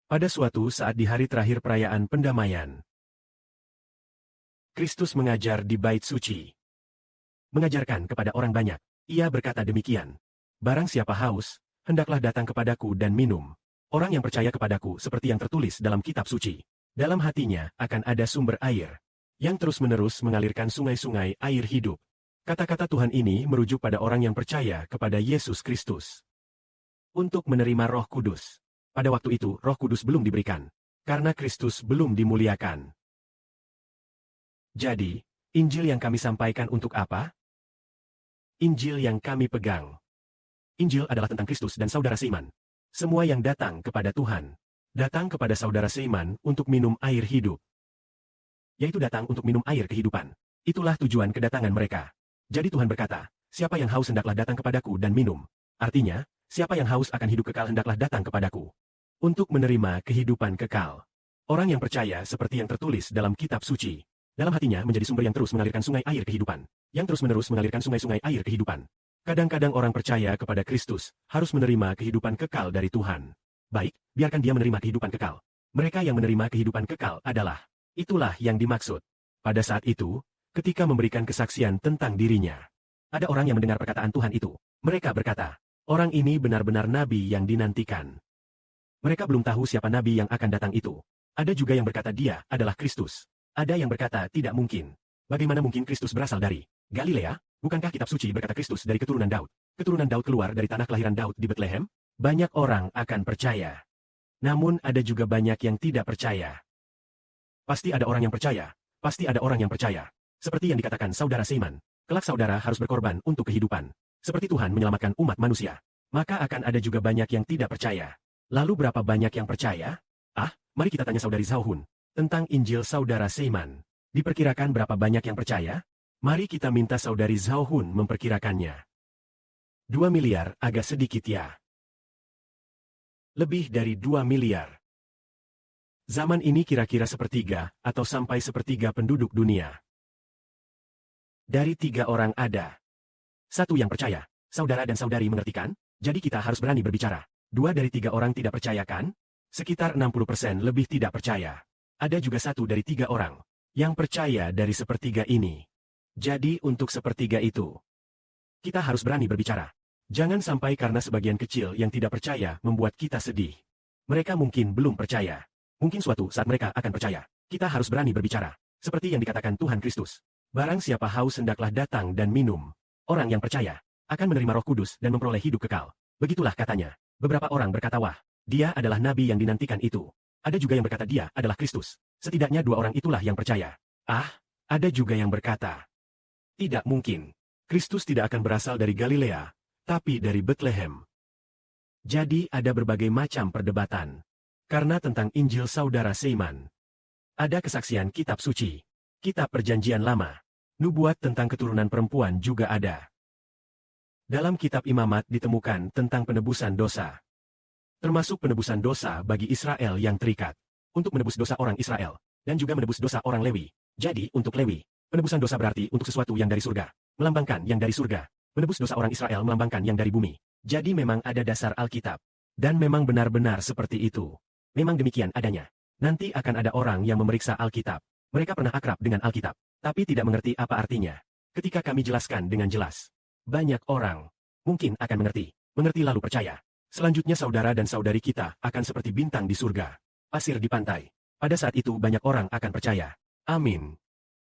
Pada suatu saat di hari terakhir perayaan pendamaian, Kristus mengajar di bait suci. Mengajarkan kepada orang banyak. Ia berkata demikian. Barang siapa haus, hendaklah datang kepadaku dan minum. Orang yang percaya kepadaku seperti yang tertulis dalam kitab suci. Dalam hatinya akan ada sumber air, yang terus-menerus mengalirkan sungai-sungai air hidup. Kata-kata Tuhan ini merujuk pada orang yang percaya kepada Yesus Kristus. Untuk menerima Roh Kudus. Pada waktu itu Roh Kudus belum diberikan, karena Kristus belum dimuliakan. Jadi, Injil yang kami sampaikan untuk apa? Injil yang kami pegang. Injil adalah tentang Kristus dan saudara seiman. Semua yang datang kepada Tuhan, datang kepada saudara seiman untuk minum air hidup. Yaitu datang untuk minum air kehidupan. Itulah tujuan kedatangan mereka. Jadi Tuhan berkata, siapa yang haus hendaklah datang kepadaku dan minum. Artinya, siapa yang haus akan hidup kekal hendaklah datang kepadaku. Untuk menerima kehidupan kekal. Orang yang percaya seperti yang tertulis dalam kitab suci. Dalam hatinya menjadi sumber yang terus mengalirkan sungai air kehidupan. Yang terus-menerus mengalirkan sungai-sungai air kehidupan. Kadang-kadang orang percaya kepada Kristus harus menerima kehidupan kekal dari Tuhan. Baik, biarkan dia menerima kehidupan kekal. Mereka yang menerima kehidupan kekal adalah, itulah yang dimaksud. Pada saat itu, ketika memberikan kesaksian tentang dirinya, ada orang yang mendengar perkataan Tuhan itu. Mereka berkata, orang ini benar-benar nabi yang dinantikan. Mereka belum tahu siapa nabi yang akan datang itu. Ada juga yang berkata dia adalah Kristus. Ada yang berkata tidak mungkin. Bagaimana mungkin Kristus berasal dari Galilea? Bukankah kitab suci berkata Kristus dari keturunan Daud? Keturunan Daud keluar dari tanah kelahiran Daud di Bethlehem? Banyak orang akan percaya. Namun ada juga banyak yang tidak percaya. Pasti ada orang yang percaya. Pasti ada orang yang percaya. Seperti yang dikatakan saudara Seiman. Kelak saudara harus berkorban untuk kehidupan. Seperti Tuhan menyelamatkan umat manusia. Maka akan ada juga banyak yang tidak percaya. Lalu berapa banyak yang percaya? Mari kita tanya saudari Zhao-hun. Tentang Injil saudara Seiman. Diperkirakan berapa banyak yang percaya? Mari kita minta saudari Zhao-hun memperkirakannya. 2 miliar agak sedikit ya. Lebih dari 2 miliar. Zaman ini kira-kira sepertiga atau sampai sepertiga penduduk dunia. Dari 3 orang ada 1 yang percaya. Saudara dan saudari mengerti kan? Jadi kita harus berani berbicara. 2 dari 3 orang tidak percaya kan? Sekitar 60% lebih tidak percaya. Ada juga 1 dari 3 orang yang percaya dari sepertiga ini. Jadi untuk sepertiga itu, kita harus berani berbicara. Jangan sampai karena sebagian kecil yang tidak percaya membuat kita sedih. Mereka mungkin belum percaya. Mungkin suatu saat mereka akan percaya. Kita harus berani berbicara. Seperti yang dikatakan Tuhan Kristus. Barang siapa haus hendaklah datang dan minum. Orang yang percaya akan menerima Roh Kudus dan memperoleh hidup kekal. Begitulah katanya. Beberapa orang berkata wah, dia adalah nabi yang dinantikan itu. Ada juga yang berkata dia adalah Kristus. Setidaknya 2 orang itulah yang percaya. Ada juga yang berkata, tidak mungkin. Kristus tidak akan berasal dari Galilea, tapi dari Bethlehem. Jadi ada berbagai macam perdebatan. Karena tentang Injil saudara Seiman. Ada kesaksian kitab suci. Kitab perjanjian lama. Nubuat tentang keturunan perempuan juga ada. Dalam kitab Imamat ditemukan tentang penebusan dosa. Termasuk penebusan dosa bagi Israel yang terikat. Untuk menebus dosa orang Israel. Dan juga menebus dosa orang Lewi. Jadi untuk Lewi, penebusan dosa berarti untuk sesuatu yang dari surga. Melambangkan yang dari surga. Menebus dosa orang Israel melambangkan yang dari bumi. Jadi memang ada dasar Alkitab. Dan memang benar-benar seperti itu. Memang demikian adanya. Nanti akan ada orang yang memeriksa Alkitab. Mereka pernah akrab dengan Alkitab. Tapi tidak mengerti apa artinya. Ketika kami jelaskan dengan jelas. Banyak orang mungkin akan mengerti. Mengerti lalu percaya. Selanjutnya saudara dan saudari kita akan seperti bintang di surga. Pasir di pantai. Pada saat itu banyak orang akan percaya. Amin.